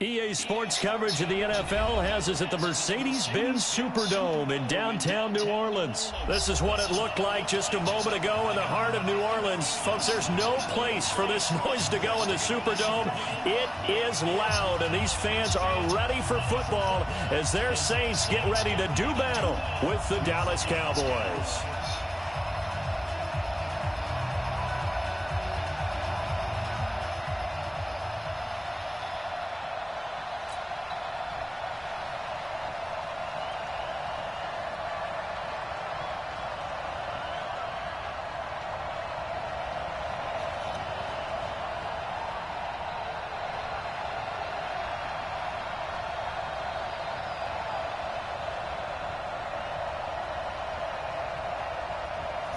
EA Sports coverage of the NFL has us at the Mercedes-Benz Superdome in downtown New Orleans. This is what it looked like just a moment ago in the heart of New Orleans. Folks, there's no place for this noise to go in the Superdome. It is loud, and these fans are ready for football as their Saints get ready to do battle with the Dallas Cowboys.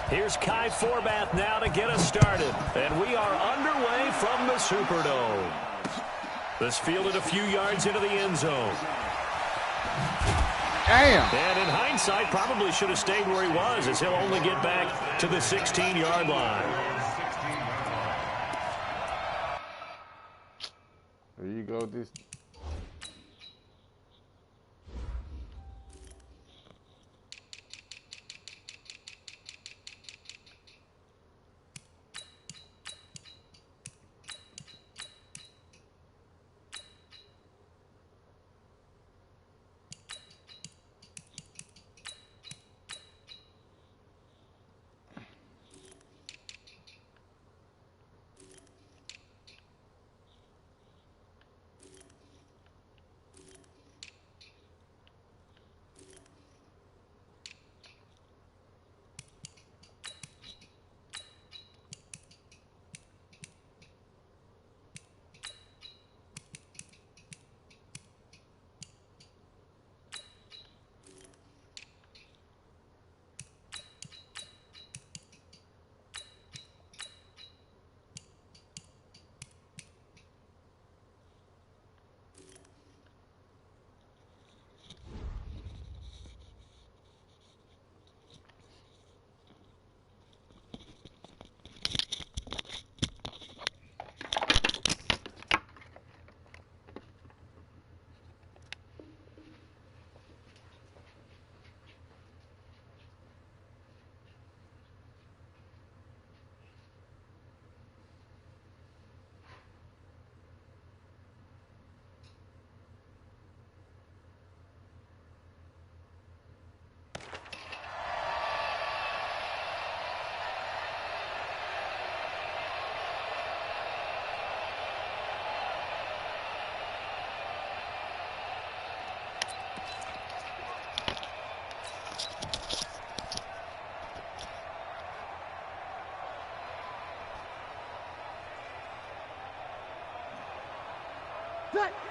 Here's Kai Forbath now to get us started. And we are underway from the Superdome. This fielded a few yards into the end zone. Damn. And in hindsight, probably should have stayed where he was, as he'll only get back to the 16-yard line. There you go. This.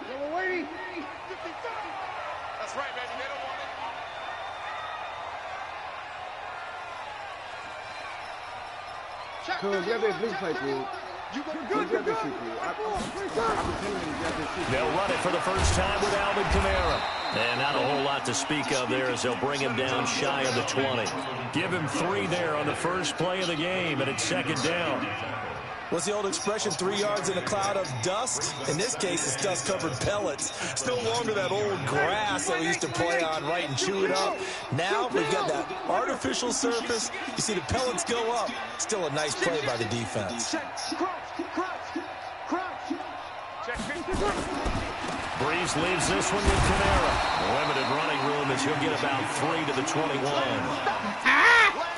We're waiting. That's right, baby. They don't want it. Cuz, get that blue plate, dude. You're good. They'll run it for the first time with Alvin Kamara. And not a whole lot to speak of there as they'll bring him down shy of the 20. Give him 3 there on the first play of the game, and it's second down. What's the old expression, 3 yards in a cloud of dust? In this case, it's dust-covered pellets. It's no longer that old grass that we used to play on, right, and chew it up. Now we've got that artificial surface. You see the pellets go up. Still a nice play by the defense. Breeze leaves this one with Kamara. Limited running room as he'll get about 3 to the 21.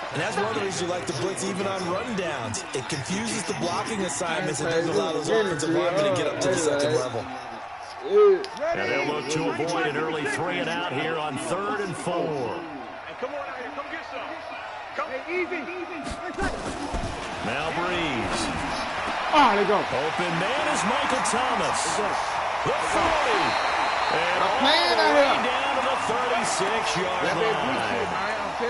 And that's one of the reasons you like to blitz even on rundowns. It confuses the blocking assignments and doesn't allow those offensive linemen to get up to the second level. And they'll look to avoid an early 3 and out here on 3rd and 4. Hey, come on out here. Come get some. Come. Hey, easy. Now Breeze. Oh, there you go. Open man is Michael Thomas. The 40. And all the way down to the 36-yard line. A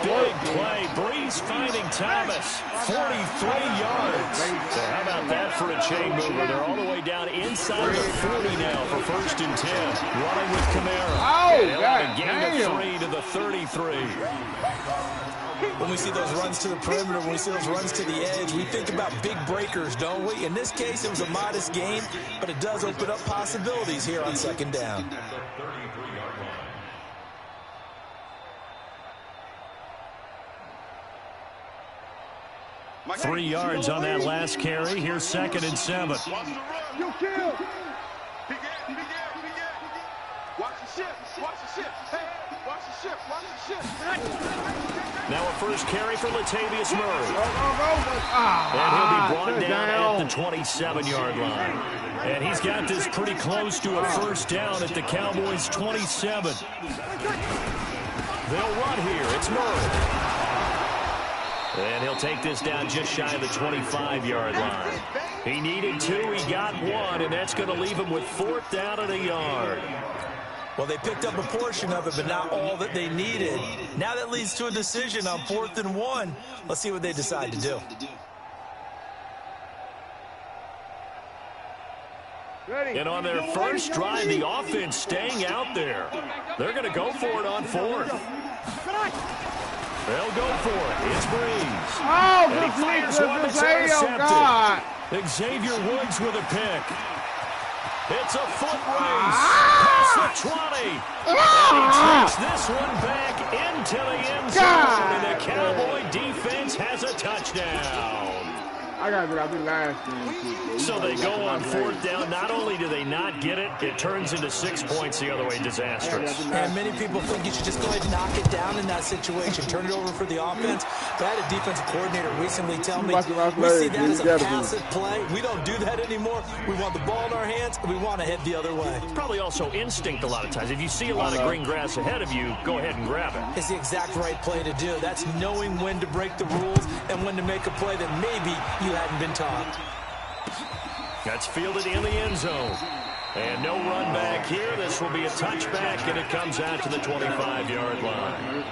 big play. Breeze finding Thomas. 43 yards. So how about that for a chain mover? They're all the way down inside the 40 now for 1st and 10. Running with Kamara. Oh, and a gain of 3 to the 33. When we see those runs to the perimeter, when we see those runs to the edge, we think about big breakers, don't we? In this case, it was a modest gain, but it does open up possibilities here on second down. 3 yards on that last carry. Here's 2nd and 7. You kill. Watch the ship. Watch the ship. Hey, watch the ship. Watch the ship. Now a first carry for Latavius Murray. And And he'll be brought down at the 27-yard line. And he's got this pretty close to a first down at the Cowboys' 27. They'll run here. It's Murray. And he'll take this down just shy of the 25-yard line. He needed 2, he got 1, and that's going to leave him with 4th down and a yard. Well, they picked up a portion of it, but not all that they needed. Now that leads to a decision on 4th and 1. Let's see what they decide to do. And on their first drive, the offense staying out there. They're going to go for it on 4th. They'll go for it. It's Breeze. Oh, And he fires one that's intercepted. Xavier Woods with a pick. It's a foot race. Past the 20. And he takes this one back into the end zone. And the Cowboy defense has a touchdown. I gotta get out the last thing. So they go on 4th down. Not only do they not get it, it turns into 6 points the other way. Disastrous. And many people think you should just go ahead and knock it down in that situation. Turn it over for the offense. But I had a defensive coordinator recently tell me, we see that as a passive play. We don't do that anymore. We want the ball in our hands, and we want to head the other way. Probably also instinct a lot of times. If you see a lot of green grass ahead of you, go ahead and grab it. It's the exact right play to do. That's knowing when to break the rules and when to make a play that maybe you hadn't been taught. That's fielded in the end zone. And no run back here. This will be a touchback, and it comes out to the 25-yard line.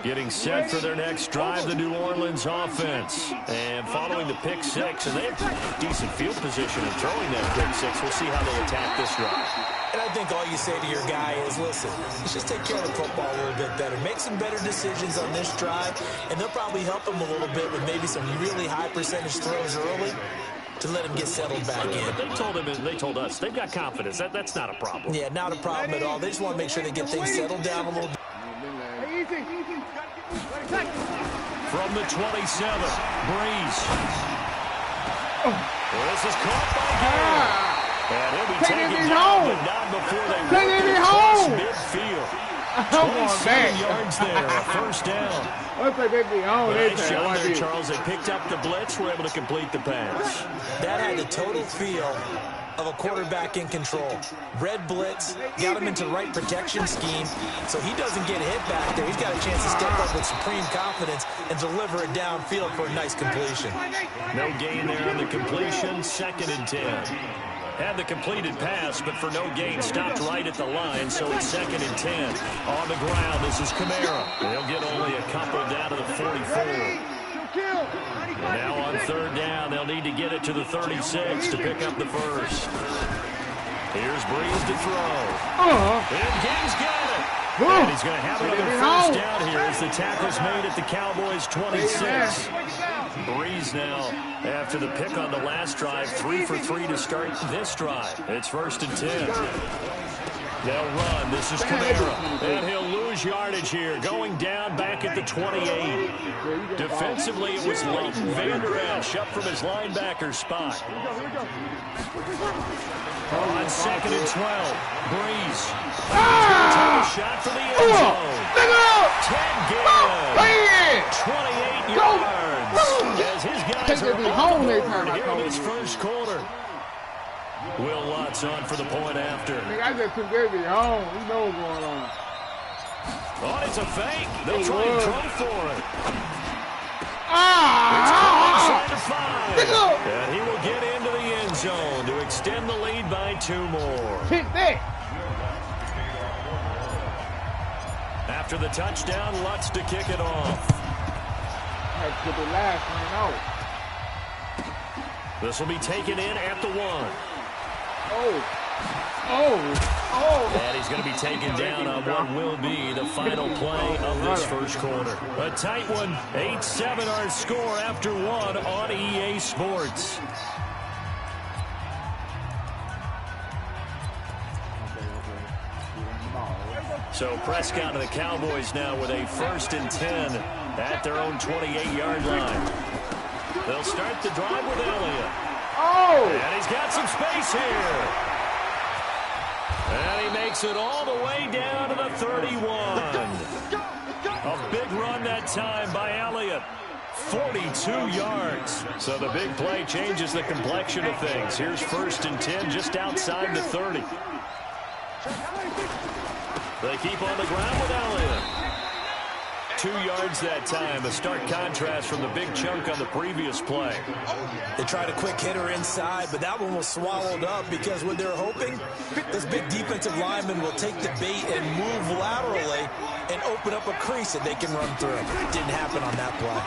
Getting set for their next drive, the New Orleans offense. And following the pick 6, and they have decent field position in throwing that pick 6. We'll see how they attack this drive. And I think all you say to your guy is, listen, let's just take care of the football a little bit better. Make some better decisions on this drive, and they'll probably help him a little bit with maybe some really high percentage throws early to let him get settled back in. But they told him, and they told us, they've got confidence. That's not a problem. Yeah, not a problem at all. They just want to make sure they get things settled down a little bit. From the 27, Breeze. Well, this is caught by Gale. And he'll be taken down, but not before they work it across midfield. 27 yards there, a first down. Nice job there, Charles. They picked up the blitz, were able to complete the pass. That had the total feel of a quarterback in control. Red blitz, got him into the right protection scheme, so he doesn't get hit back there. He's got a chance to step up with supreme confidence and deliver it downfield for a nice completion. No gain there on the completion, 2nd and 10. Had the completed pass, but for no gain, stopped right at the line, so it's 2nd and 10. On the ground, this is Kamara. They'll get only a couple down to the 44. And now on 3rd down, they'll need to get it to the 36 to pick up the first. Here's Breeze to throw. And Gaines got it. And he's going to have another first down here as the tackle's made at the Cowboys' 26. Breeze now, after the pick on the last drive, 3 for 3 to start this drive. It's 1st and 10. They'll run. This is Kamara. And he'll lose yardage here. Going down back at the 28. Defensively, it was Leighton Vander Esch up from his linebacker spot. On 2nd and 12, Breeze. He's going to take a shot for the end zone. Ted Ginn, 28 yards. As his guys are on the board here in this first quarter. Will Lutz on for the point after. I just took David home. You know what's going on. Oh, it's a fake. They'll try and throw for it. It's inside the 5. And he will get into the end zone to extend the lead by 2 more. After the touchdown, Lutz to kick it off. I had to get the last one out. This will be taken in at the 1. Oh. And he's going to be taken down on what will be the final play of this first quarter. A tight one. 8-7 our score after 1 on EA Sports. So Prescott and the Cowboys now with a 1st and 10 at their own 28-yard line. They'll start the drive with Elliott. Oh! And he's got some space here. And he makes it all the way down to the 31. A big run that time by Elliott. 42 yards. So the big play changes the complexion of things. Here's 1st and 10 just outside the 30. They keep on the ground with Elliott. 2 yards that time, a stark contrast from the big chunk on the previous play. They tried a quick hitter inside, but that one was swallowed up because what they're hoping, this big defensive lineman will take the bait and move laterally and open up a crease that they can run through. It didn't happen on that play.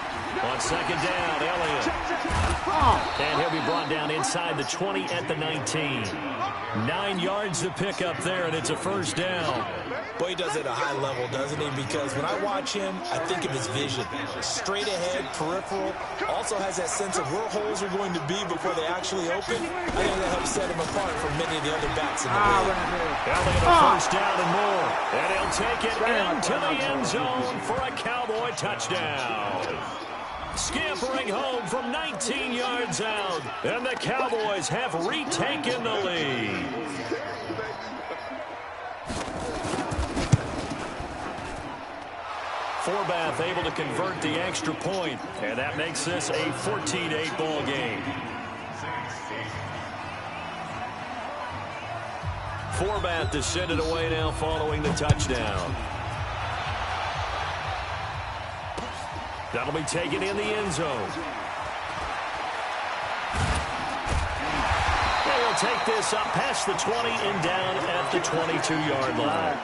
On 2nd down, Elliott. And he'll be brought down inside the 20 at the 19. 9 yards to pick up there, and it's a 1st down. Boy, he does it at a high level, doesn't he? Because when I watch him, I think of his vision. Straight ahead, peripheral. Also has that sense of where holes are going to be before they actually open. I think that helps set him apart from many of the other backs in the league. Elliott a 1st down and more. And he'll take it into the end zone for a Cowboy touchdown. Scampering home from 19 yards out. And the Cowboys have retaken the lead. Forbath able to convert the extra point, and that makes this a 14-8 ball game. Forbath to send it away now following the touchdown. That'll be taken in the end zone. They'll take this up past the 20 and down at the 22-yard line.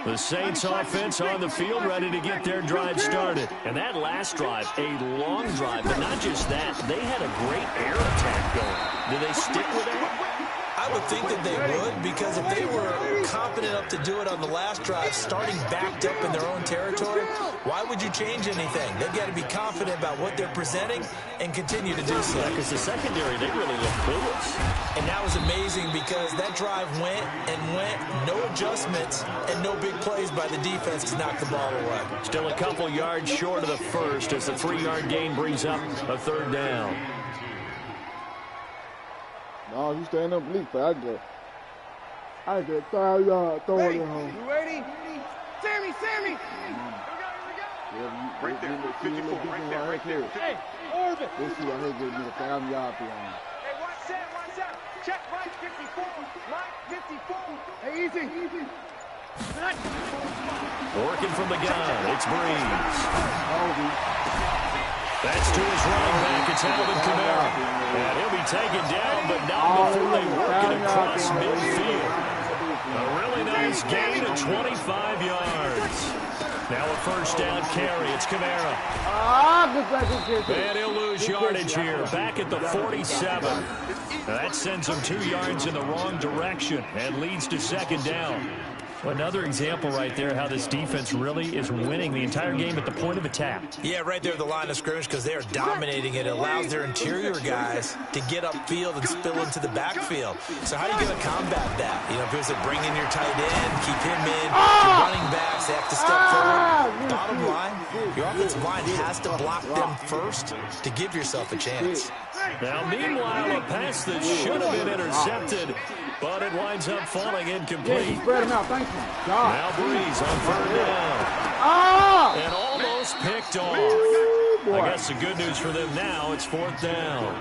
The Saints offense on the field ready to get their drive started. And that last drive, a long drive, but not just that. They had a great air attack going. Do they stick with that? I would think that they would, because if they were confident enough to do it on the last drive, starting backed up in their own territory, why would you change anything? They've got to be confident about what they're presenting and continue to do so. Yeah, because the secondary, they really look clueless. And that was amazing because that drive went and went, no adjustments, and no big plays by the defense to knock the ball away. Still a couple yards short of the first as the 3-yard gain brings up a 3rd down. No, you stand up, leap. I get 5 yards, throw it in home. You ready? Sammy! Here we go. Right there, 54, right there. Hey, Orbit! This is right here, get me the 5 yard for him. Hey, watch that. Check right 54, right 54. Hey, easy. Working from the gun, it's Breeze. That's to his running back. It's Alvin Kamara. And he'll be taken down, but not before they work it across midfield. A really nice gain of 25 yards. Now a 1st down carry. It's Kamara. And he'll lose yardage here. Back at the 47. Now that sends him 2 yards in the wrong direction and leads to 2nd down. Another example right there how this defense really is winning the entire game at the point of attack. Yeah, right there at the line of scrimmage because they are dominating it. It allows their interior guys to get upfield and spill into the backfield. So how are you going to combat that? You know, because they bring in your tight end, keep him in, your running backs, they have to step forward. Bottom line, your offensive line has to block them first to give yourself a chance. Now, meanwhile, a pass that should have been intercepted, but it winds up falling incomplete. Spread him out, thank you. Now Breeze on 3rd down. And almost picked off. I guess the good news for them now, it's 4th down.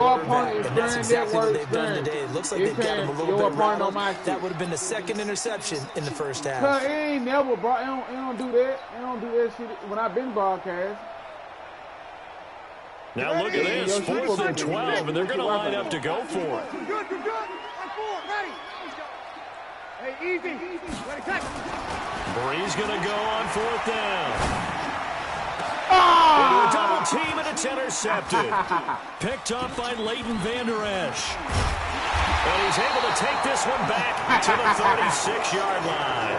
And that's exactly what they've done today. It looks like they've got him a little bit rattled. That would have been the 2nd interception in the first half. Cause he ain't never brought. He don't do that. He don't do that shit when I've been broadcast. Now look at this, 4th and 12, and they're going to line up to go for it. Good. On 4, ready. Hey, easy. Ready, cut. Breeze going to go on 4th down. Ah! Into a double team, and it's intercepted. Picked up by Leighton Vander Esch. And he's able to take this one back to the 36-yard line.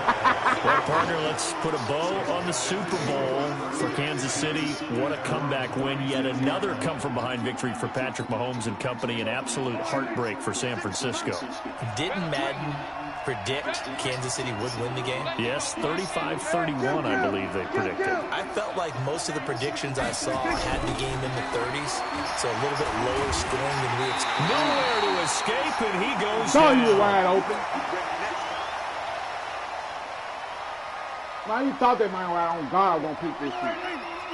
Well, partner, let's put a bow on the Super Bowl for Kansas City. What a comeback win. Yet another come-from-behind victory for Patrick Mahomes and company. An absolute heartbreak for San Francisco. Didn't Madden predict Kansas City would win the game? Yes, 35-31, I believe they predicted. I felt like most of the predictions I saw had the game in the 30s, so a little bit lower scoring than we expected. Nowhere to escape, and he goes Saw down. you wide open. Man, you thought that man right on God was going to pick this shit.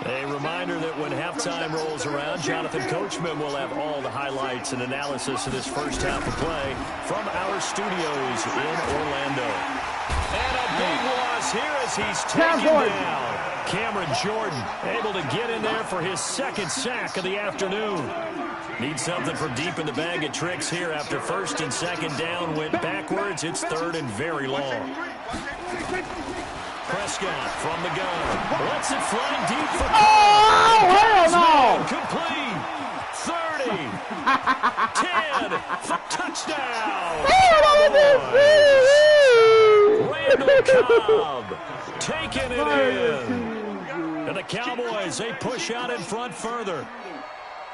A reminder that when halftime rolls around, Jonathan Coachman will have all the highlights and analysis of this first half of play from our studios in Orlando. And a big loss here as he's taken down. Cameron Jordan able to get in there for his second sack of the afternoon. Needs something from deep in the bag of tricks here after 1st and 2nd down went backwards. It's 3rd and very long. Prescott from the gun. Lets it fly deep for Cole. Oh, hell no! Complete. 30. 10. Touchdown. Randall Cobb taking it in. And the Cowboys, they push out in front further.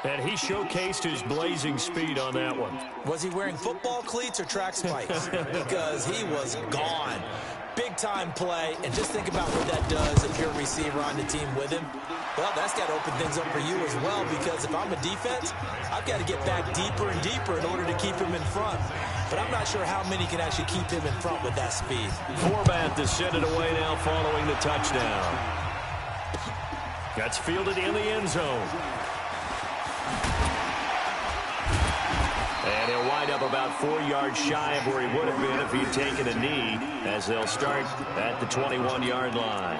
And he showcased his blazing speed on that one. Was he wearing football cleats or track spikes? Because he was gone. Big-time play, and just think about what that does if you're a receiver on the team with him. Well, that's got to open things up for you as well, because if I'm a defense, I've got to get back deeper and deeper in order to keep him in front. But I'm not sure how many can actually keep him in front with that speed. Format to send it away now following the touchdown. That's fielded in the end zone. And he'll wind up about 4 yards shy of where he would have been if he'd taken a knee, as they'll start at the 21-yard line.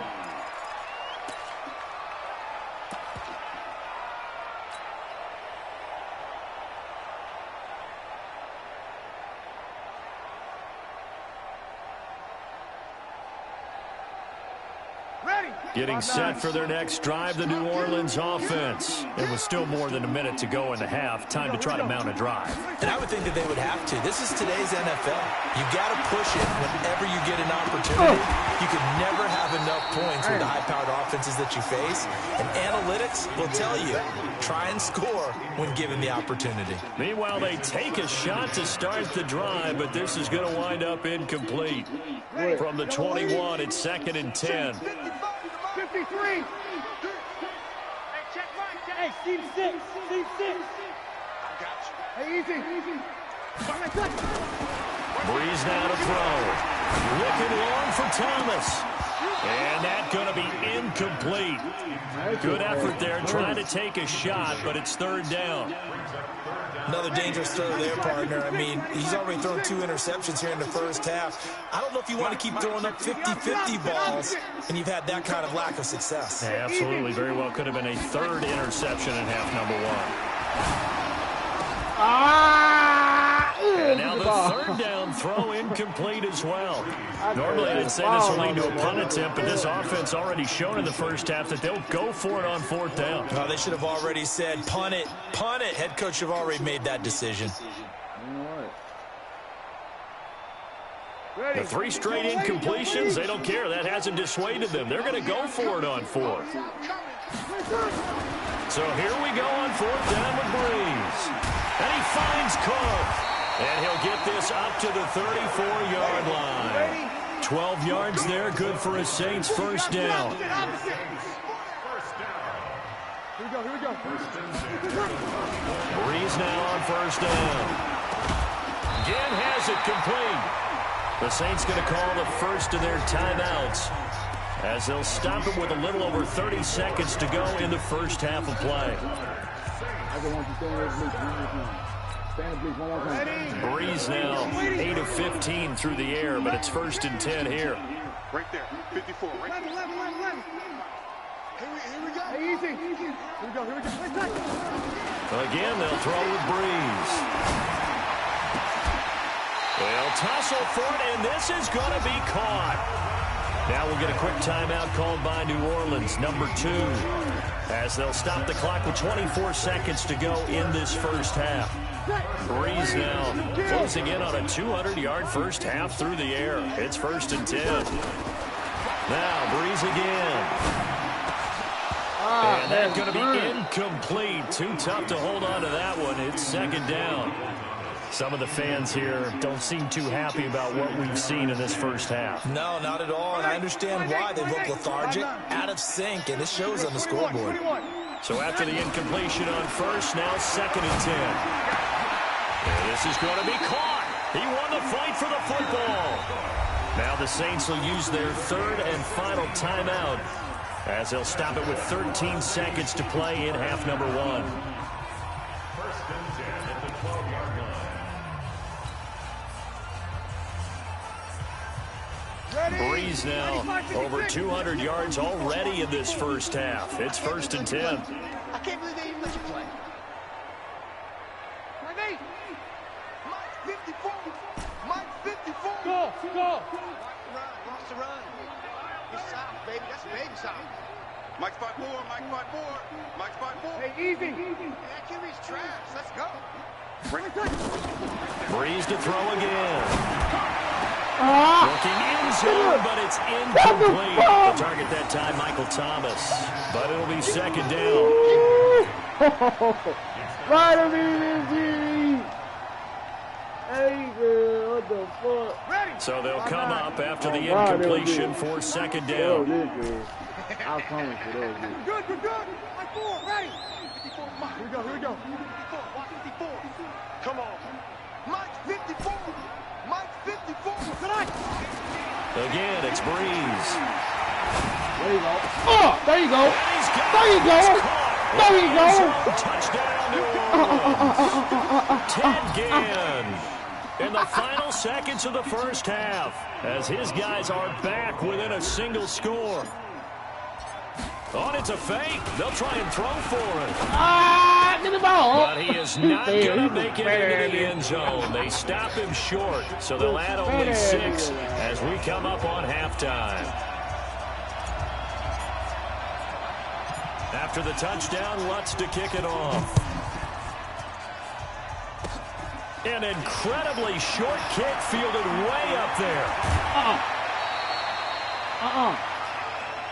Getting set for their next drive, the New Orleans offense. It was still more than a minute to go in the half. Time to try to mount a drive. And I would think that they would have to. This is today's NFL. You got to push it whenever you get an opportunity. You can never have enough points with the high-powered offenses that you face. And analytics will tell you, try and score when given the opportunity. Meanwhile, they take a shot to start the drive, but this is going to wind up incomplete. From the 21, it's 2nd and 10. 53. Hey, check mine. Hey, Steve 6. Steve 6. I got you. Hey, easy. Breeze now to throw. Looking long for Thomas. And that's going to be incomplete. Good effort there, trying to take a shot, but it's 3rd down. Another dangerous throw there, partner. I mean, he's already thrown 2 interceptions here in the first half. I don't know if you want to keep throwing up 50-50 balls, and you've had that kind of lack of success. Yeah, absolutely. Very well could have been a 3rd interception in half number 1. And now the 3rd down throw incomplete as well. Normally I'd say this will lead to a punt attempt, but this offense already shown in the first half that they'll go for it on 4th down. Well, they should have already said, punt it, punt it. Head coach should have already made that decision. The 3 straight incompletions, they don't care. That hasn't dissuaded them. They're going to go for it on 4th. So here we go on 4th down with Breeze. And he finds Cook. And he'll get this up to the 34-yard line. 12 yards there, good for a Saints first down. Here we go. Breeze now on 1st down. Again has it complete. The Saints going to call the first of their timeouts as they'll stop it with a little over 30 seconds to go in the first half of play. I just want you to stand there, please. Stand, please, one more time. Breeze now 8 of 15 through the air, but it's 1st and 10 here. Right there, 54. Right there. 11. Here we go. Hey, easy. Here we go. Let's Again, they'll throw with Breeze. They'll tussle for it, and this is going to be caught. Now we'll get a quick timeout called by New Orleans, number 2, as they'll stop the clock with 24 seconds to go in this first half. Breeze now closing in on a 200-yard first half through the air. It's 1st and 10. Now Breeze again. And that's going to be incomplete. Too tough to hold on to that one. It's 2nd down. Some of the fans here don't seem too happy about what we've seen in this first half. No, not at all, and I understand why they look lethargic, out of sync, and it shows on the scoreboard. So after the incompletion on first, now 2nd and 10. And this is going to be caught. He won the fight for the football. Now the Saints will use their 3rd and final timeout as they'll stop it with 13 seconds to play in half number 1. Breeze now over 200 yards already in this first half. It's 1st and 10. I can't believe they even let you play. Mike 54. Mike 54. Go. Lost the run. It's south, baby. That's baby south. Mike's 5'4". Mike's 5'4". Mike's 5'4". Hey, easy. That QB's trash. Let's go. Breeze to throw again. Looking in zone, but it's incomplete. The target that time, Michael Thomas. But it'll be 2nd down. Hey, girl, what the fuck? So they'll come up after the incompletion for 2nd down. I'll come for those. Good. Mike 4, ready. 54, Mike. Here we go. 54, watch 54. Come on. Mike 54. Mike 54. Tonight. Again, it's Breeze. There you go. Oh, there you go. There you go. Touchdown, New Orleans. Ted Ginn in the final seconds of the first half as his guys are back within a single score. It's a fake. They'll try and throw for it. Get the ball. But he is not going to make it into the end zone. They stop him short, so they'll add only 6 as we come up on halftime. After the touchdown, Lutz to kick it off. An incredibly short kick fielded way up there.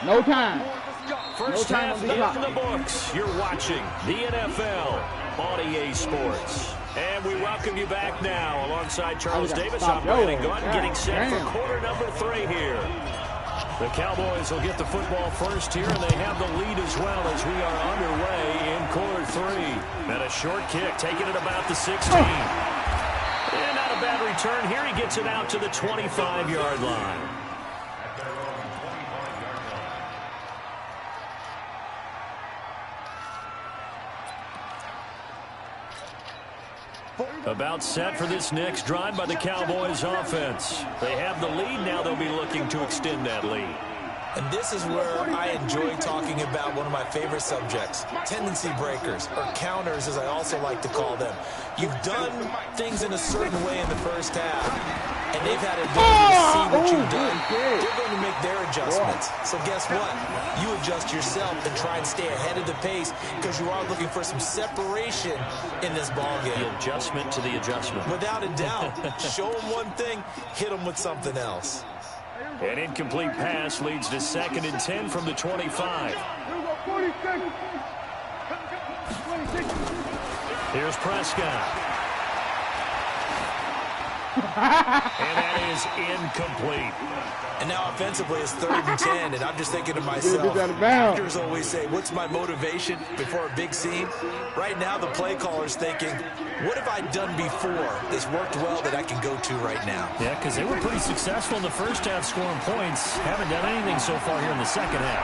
No time. First half in the books. You're watching the NFL on EA Sports. And we welcome you back now alongside Charles Davis operating gun, getting set for quarter number 3 here. The Cowboys will get the football first here, and they have the lead as well as we are underway in quarter 3. And a short kick, taking it about the 16. And not a bad return here. He gets it out to the 25-yard line. About set for this next drive by the Cowboys offense. They have the lead. Now they'll be looking to extend that lead. And this is where I enjoy talking about one of my favorite subjects, tendency breakers, or counters as I also like to call them. You've done things in a certain way in the first half, and they've had ability to see what you've done. They're going to make their adjustments. So guess what? You adjust yourself and try and stay ahead of the pace because you are looking for some separation in this ballgame. The adjustment to the adjustment. Without a doubt. Show them one thing, hit them with something else. An incomplete pass leads to 2nd and 10 from the 25. Here's Prescott. And that is incomplete. And now offensively it's 3rd and 10, and I'm just thinking to myself, actors always say, what's my motivation before a big scene? Right now the play caller's thinking, what have I done before that's worked well that I can go to right now? Yeah, because they were pretty successful in the first half scoring points. Haven't done anything so far here in the second half.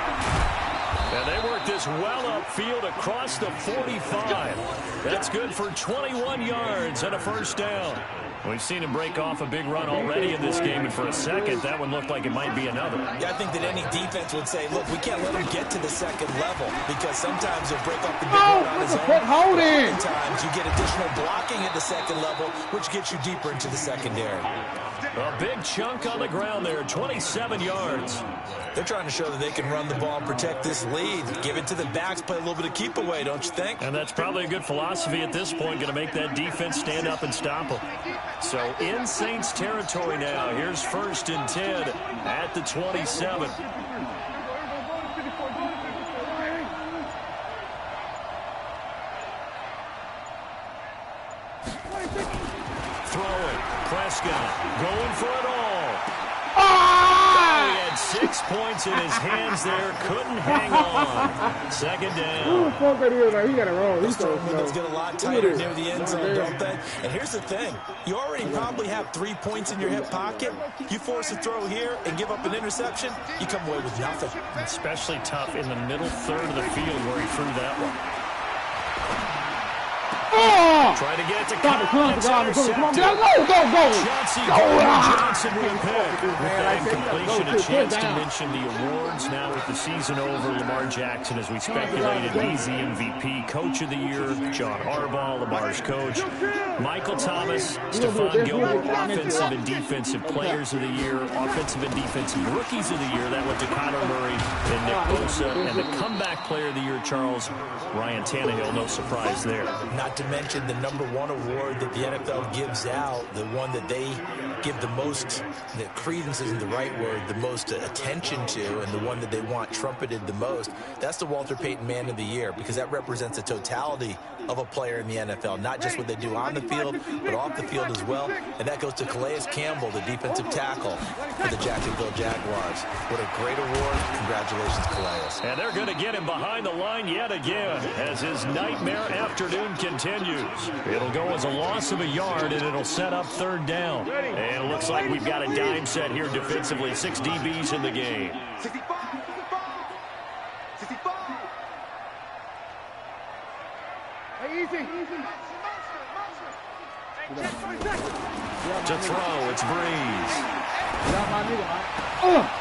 And they work this well upfield across the 45. That's good for 21 yards and a first down. We've seen him break off a big run already in this game, and for a second, that one looked like it might be another. Yeah, I think that any defense would say, look, we can't let him get to the second level because sometimes he'll break off the big run on his own. Sometimes you get additional blocking at the second level, which gets you deeper into the secondary. A big chunk on the ground there, 27 yards. They're trying to show that they can run the ball and protect this lead. Give it to the backs, play a little bit of keep away, don't you think? And that's probably a good philosophy at this point, going to make that defense stand up and stop them. So in Saints territory now, here's 1st and 10 at the 27. Throwing, Prescott going for it all. He had 6 points in his hands there, couldn't hang on. 2nd down. He got it wrong. Those throwing windows get a lot tighter near the end zone, don't they? And here's the thing. You already probably have 3 points in your hip pocket. You force a throw here and give up an interception, you come away with nothing. Especially tough in the middle third of the field where he threw that one. Try to get it to Johnson with a pick. With that incompletion, a chance to mention the awards. Now with the season over, Lamar Jackson, as we speculated, he's the MVP, Coach of the Year, John Harbaugh, Lamar's coach, Michael Thomas, Stephon Gilmore, Offensive and Defensive Players of the Year, Offensive and Defensive Rookies of the Year. That went to Kyler Murray and Nick Bosa, and the Comeback Player of the Year, Charles, Ryan Tannehill. No surprise there. Not to mention the #1 award that the NFL gives out, the one that they give the most, that credence isn't the right word, the most attention to, and the one that they want trumpeted the most. That's the Walter Payton Man of the Year, because that represents the totality of a player in the NFL, not just what they do on the field, but off the field as well. And that goes to Calais Campbell, the defensive tackle for the Jacksonville Jaguars. What a great award. Congratulations, Calais. And they're going to get him behind the line yet again as his nightmare afternoon continues. It'll go as a loss of a yard, and it'll set up 3rd down. And it looks like we've got a dime set here defensively. 6 DBs in the game. 65. Hey, easy. To throw, it's Breeze. Get out my nigga, man.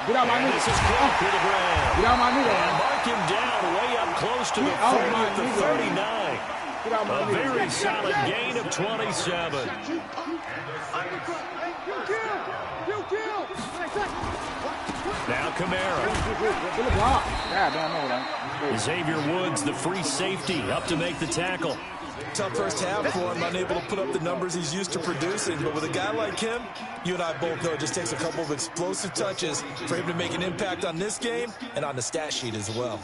Get out my nigga. This is caught to the ground. Get out my nigga, And man. mark him down way up close to the 30 at the 39. A very solid gain of 27. Now Kamara. Xavier Woods, the free safety, up to make the tackle. Tough first half for him, unable to put up the numbers he's used to producing. But with a guy like him, you and I both know it just takes a couple of explosive touches for him to make an impact on this game and on the stat sheet as well.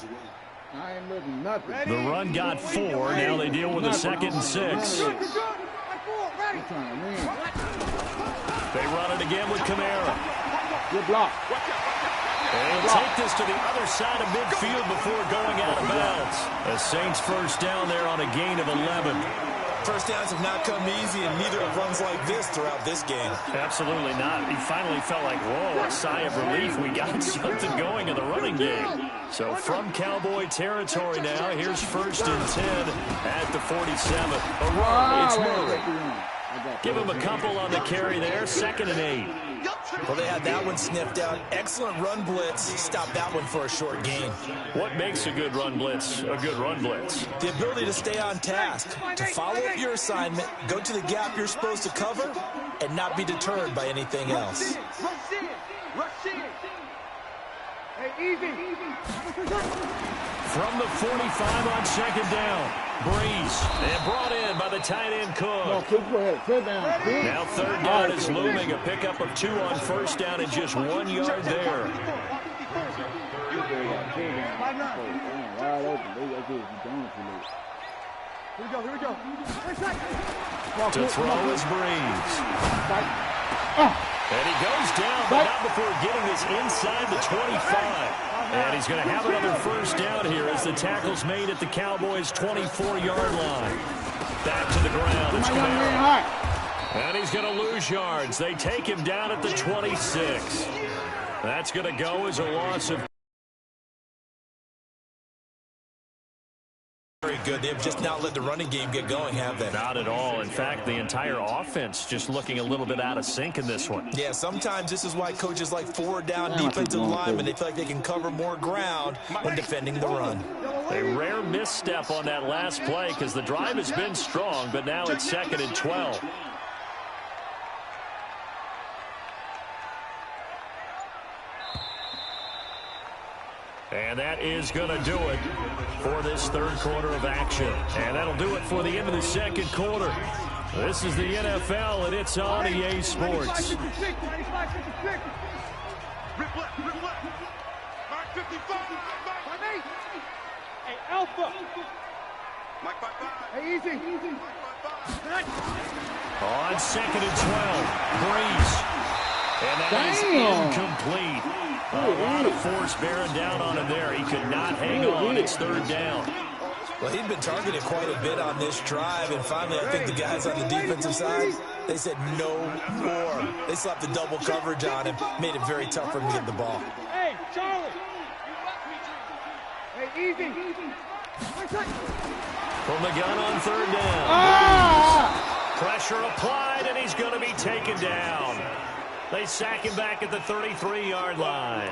I ain't looking nothing. The run got 4. Now they deal with a 2nd and 6. They run it again with Kamara. Good block. And he'll take this to the other side of midfield before going out of bounds. The Saints 1st down there on a gain of 11. First downs have not come easy, and neither have runs like this throughout this game. Absolutely not. He finally felt like, whoa, a sigh of relief. We got something going in the running game. So from Cowboy territory now, here's 1st and 10 at the 47. A run, it's Murray. Give him a couple on the carry there. 2nd and 8. Well, they had that one sniffed out. Excellent run blitz. Stop that one for a short gain. What makes a good run blitz a good run blitz? The ability to stay on task, to follow up your assignment, go to the gap you're supposed to cover, and not be deterred by anything else. Rush in. Hey, easy. From the 45 on 2nd down. Breeze. And brought in by the tight end Cook. No, Cook, go ahead. Sit down. Now 3rd down is looming. A pickup of 2 on 1st down and just 1 yard there. Wide open. They got this. Here we go. To throw is Breeze. And he goes down, but not before getting this inside the 25. And he's going to have another 1st down here as the tackle's made at the Cowboys' 24-yard line. Back to the ground. It's Kamara. And he's going to lose yards. They take him down at the 26. That's going to go as a loss of Very good. They've just not let the running game get going, have they? Not at all. In fact, the entire offense just looking a little bit out of sync in this one. Yeah, sometimes this is why coaches like forward down defensive linemen, they feel like they can cover more ground when defending the run. A rare misstep on that last play because the drive has been strong, but now it's 2nd and 12. And that is going to do it for this third quarter of action. And that'll do it for the end of the second quarter. This is the NFL, and it's on EA Sports. Rip left, rip left. Mark 55. Mike. Hey, Alpha. Mike 55. Hey, easy. Mike 55. On 2nd and 12, Breeze. And that is incomplete. A lot of force bearing down on him there. He could not hang on. It's 3rd down. Well, he'd been targeted quite a bit on this drive, and finally I think the guys on the defensive side, they said no more. They slapped the double coverage on him, made it very tough for him to get the ball. Hey, Charlie. Hey, easy. From the gun on 3rd down. Pressure applied, and he's going to be taken down. They sack him back at the 33-yard line.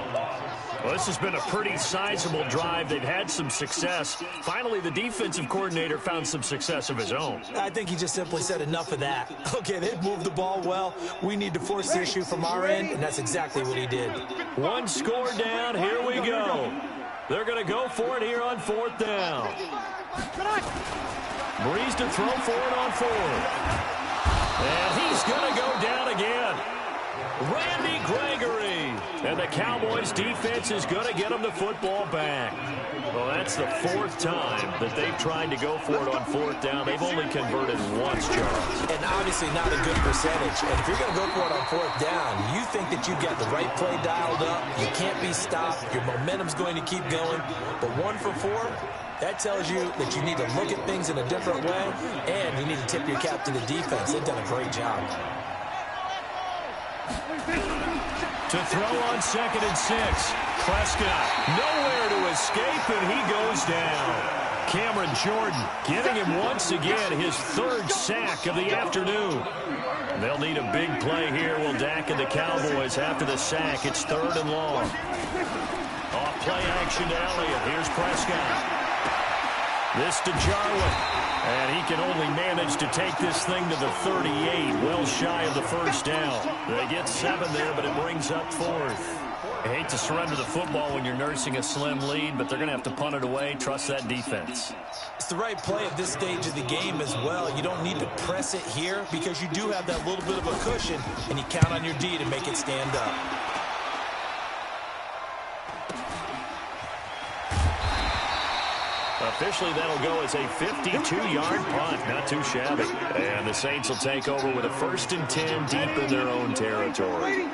Well, this has been a pretty sizable drive. They've had some success. Finally, the defensive coordinator found some success of his own. I think he just simply said enough of that. Okay, they've moved the ball well. We need to force the issue from our end, and that's exactly what he did. One score down. Here we go. They're going to go for it here on 4th down. Breeze to throw for it on 4th. And he's going to go down again. Randy Gregory. And the Cowboys defense is going to get him the football back. Well, that's the 4th time that they've tried to go for it on 4th down. They've only converted once, Charles. And obviously not a good percentage. And if you're going to go for it on 4th down, you think that you've got the right play dialed up. You can't be stopped. Your momentum's going to keep going. But 1 for 4, that tells you that you need to look at things in a different way, and you need to tip your cap to the defense. They've done a great job. To throw on 2nd and 6. Prescott nowhere to escape, and he goes down. Cameron Jordan getting him once again his 3rd sack of the afternoon. They'll need a big play here. Will Dak and the Cowboys after the sack. It's 3rd and long. Off play action to Elliott. Here's Prescott. This to Jarwin. And he can only manage to take this thing to the 38, well shy of the 1st down. They get 7 there, but it brings up 4th. I hate to surrender the football when you're nursing a slim lead, but they're going to have to punt it away. Trust that defense. It's the right play at this stage of the game as well. You don't need to press it here because you do have that little bit of a cushion, and you count on your D to make it stand up. Officially, that'll go as a 52-yard punt. Not too shabby. And the Saints will take over with a 1st and 10 deep in their own territory.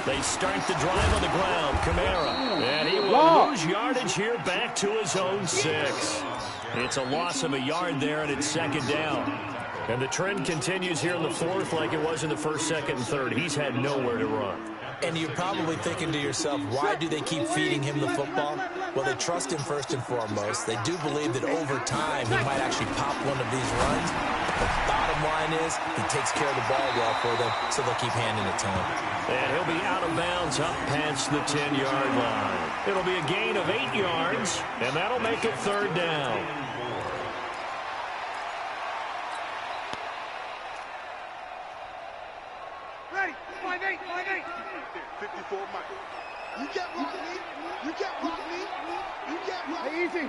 They start the drive on the ground. Kamara. And he will lose yardage here back to his own 6. It's a loss of a yard there, and it's 2nd down. And the trend continues here in the 4th like it was in the 1st, 2nd, and 3rd. He's had nowhere to run. And you're probably thinking to yourself, why do they keep feeding him the football? Well, they trust him first and foremost. They do believe that over time he might actually pop one of these runs. The bottom line is he takes care of the ball well for them, so they'll keep handing it to him. And he'll be out of bounds up past the 10-yard line. It'll be a gain of 8 yards, and that'll make it 3rd down. Ready, 5-8. 54 Mike. You get Rodney. You get Rodney. You get Rodney. Hey, easy.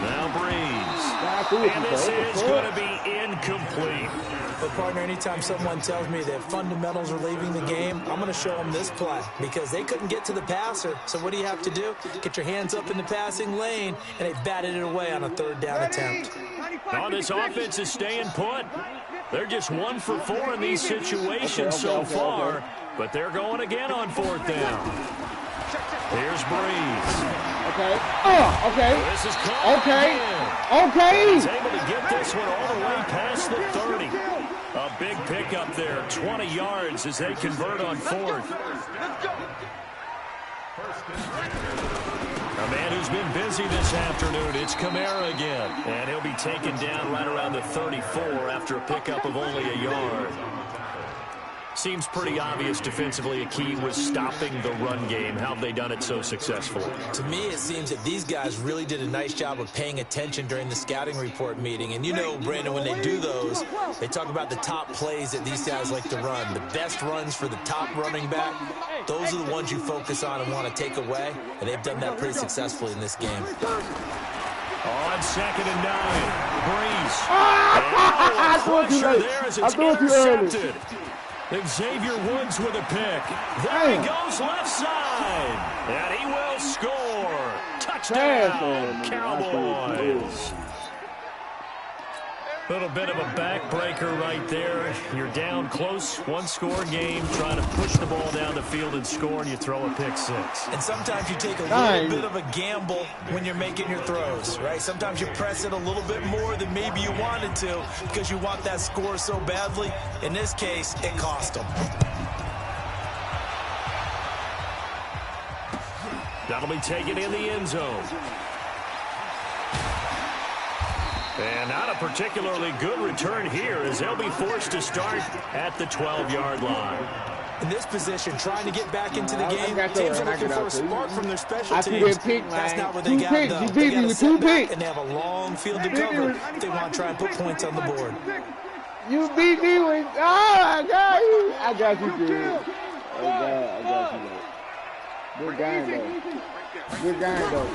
Now Breeze. And this is going to be incomplete. But, partner, anytime someone tells me that fundamentals are leaving the game, I'm going to show them this play because they couldn't get to the passer. So what do you have to do? Get your hands up in the passing lane, and they batted it away on a 3rd down attempt. Oh, this offense is staying put. They're just 1 for 4 in these situations so far, but they're going again on 4th down. Here's Breeze. Okay. Okay. This is caught. Okay. He's able to get this one all the way past the 30. A big pickup there, 20 yards as they convert on 4th. A man who's been busy this afternoon, it's Kamara again. And he'll be taken down right around the 34 after a pickup of only a yard. Seems pretty obvious defensively a key was stopping the run game. How have they done it so successfully? To me, it seems that these guys really did a nice job of paying attention during the scouting report meeting. And you know, Brandon, when they do those, they talk about the top plays that these guys like to run. The best runs for the top running back, those are the ones you focus on and want to take away. And they've done that pretty successfully in this game. On 2nd and 9, Breeze. I thought you late. There as I it's thought you early. intercepted. Xavier Woods with a pick. There he goes left side. And he will score. Touchdown, Cowboys. Little bit of a backbreaker right there. You're down close, one-score game, trying to push the ball down the field and score, and you throw a pick six. And sometimes you take a little bit of a gamble when you're making your throws, right? Sometimes you press it a little bit more than maybe you wanted to because you want that score so badly. In this case, it cost them. That'll be taken in the end zone. And not a particularly good return here as they'll be forced to start at the 12-yard line. In this position, trying to get back into the game, teams are looking for a spark from their special teams. That's not what they got, though. They got to sit back, and they have a long field to cover if they want to try and put points on the board. You beat me with, I got you. I got you, dude. I got you. Good game, though. Good game, though.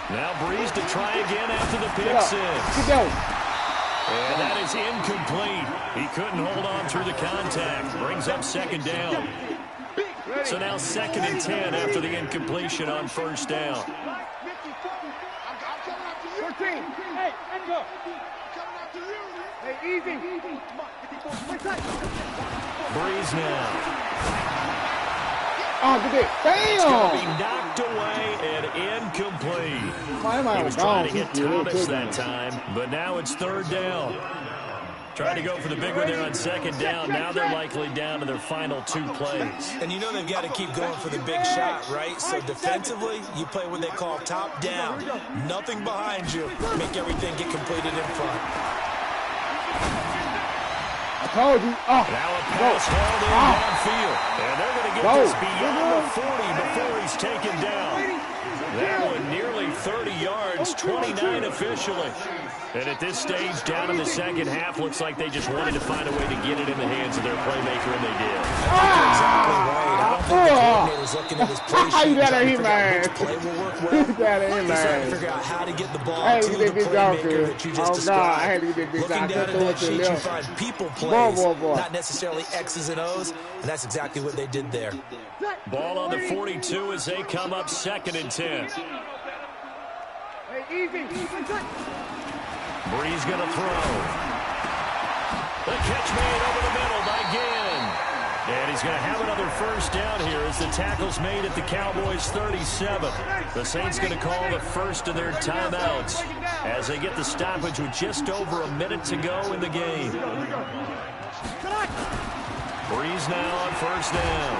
Now Breeze to try again after the pick six. And that is incomplete. He couldn't hold on through the contact. Brings up 2nd down. So now 2nd and 10 after the incompletion on 1st down. Hey, Enzo. Hey, easy. Breeze now. Oh, good day. Damn! It's going to be knocked away and incomplete. He was trying to hit Thomas that time, but now it's 3rd down. Trying to go for the big one there on 2nd down. Now they're likely down to their final 2 plays. And you know they've got to keep going for the big shot, right? So defensively, you play what they call top down. Nothing behind you. Make everything get completed in front. I told you. Oh, now a pass held in downfield. And they're going to get this beyond the 40 before he's taken down. That one nearly 30 yards, 29 officially. And at this stage, down in the second half, looks like they just wanted to find a way to get it in the hands of their playmaker, and they did. That's exactly right. I don't think the coordinator's looking at his play sheet and trying to figure out which play will work well. He's trying to figure out how to get the ball to the playmaker that you just described. Looking down at that sheet, you find people plays, not necessarily X's and O's, and that's exactly what they did there. Ball on the 42 as they come up 2nd and 10. Hey, easy. Breeze going to throw. The catch made over the middle by Ginn. And he's going to have another 1st down here as the tackle's made at the Cowboys' 37. The Saints going to call the first of their timeouts as they get the stoppage with just over a minute to go in the game. Breeze now on 1st down.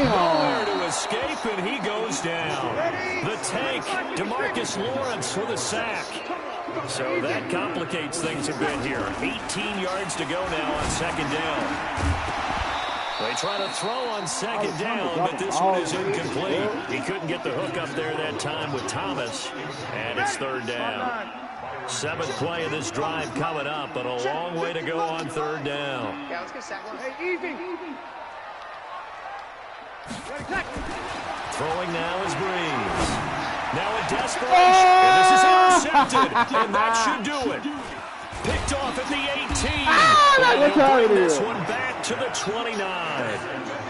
Nowhere to escape, and he goes down. The tank, DeMarcus Lawrence with a sack. So that complicates things a bit here. 18 yards to go now on 2nd down. They try to throw on 2nd down, but this one is incomplete. He couldn't get the hook up there that time with Thomas, and it's 3rd down. 7th play of this drive coming up, but a long way to go on 3rd down. Yeah, let's get sack one. Hey, easy. Throwing now is Breeze. Now a desperation, and this is intercepted, and that should do it. Picked off at the 18. And they'll bring this one back to the 29.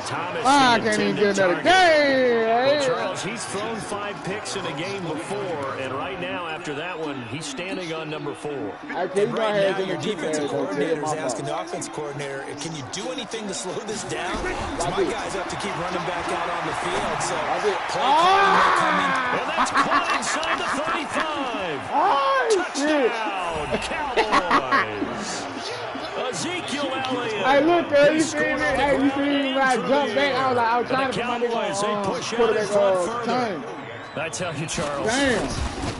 Thomas, I can't even get another game. Well, Charles, he's thrown 5 picks in a game before, and right now, after that one, he's standing on number 4. And right now, your defensive coordinator is asking the offensive coordinator, can you do anything to slow this down? So my guys have to keep running back out on the field, so play calling may come in. And that's caught inside the 35. Touchdown, Cowboys. Ezekiel Elliott. Hey, look, girl, you see me? Hey, you see me when I jumped back? I was trying to put my nigga put it back time. I tell you, Charles. Damn.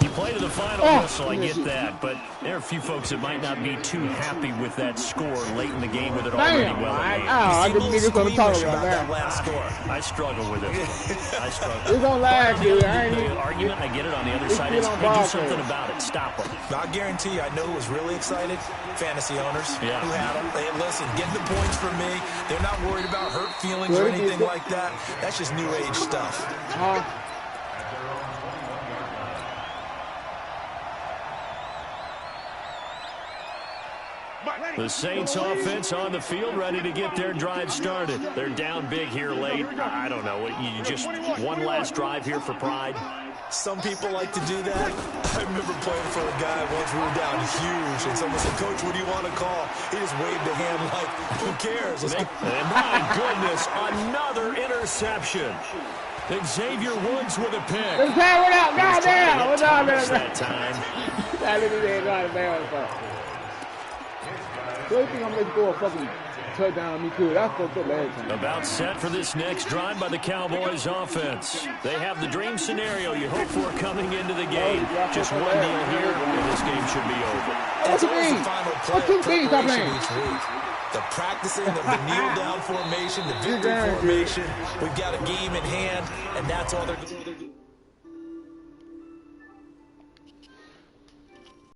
You play to the final whistle, I get that, but there are a few folks that might not be too happy with that score late in the game with it already well in hand. I just niggas gonna talk about that last score. I struggle with it. I struggle. It's gonna last, dude. I ain't the argument, I get it. On the other side, it's do something about it. Stop them. I guarantee you, I know who was really excited. Fantasy owners who had them. Hey, listen, getting the points from me. They're not worried about hurt feelings or anything like that. That's just new age stuff. The Saints offense on the field, ready to get their drive started. They're down big here late. I don't know. You just one last drive here for pride. Some people like to do that. I remember playing for a guy once we were down huge, and someone said, "Coach, what do you want to call?" He just waved a hand like, who cares? And my goodness, another interception. Xavier Woods with a pick. Let's have it out. Goddamn. What's all that time? So you think I'm going to go a fucking touchdown on me too? That's fucked up last time. About set for this next drive by the Cowboys offense. They have the dream scenario you hope for coming into the game. Just one deal here, and this game should be over. What you mean? What you mean stop playing? The practicing of the kneel-down formation, the victory formation. We've got a game in hand, and that's all they're doing.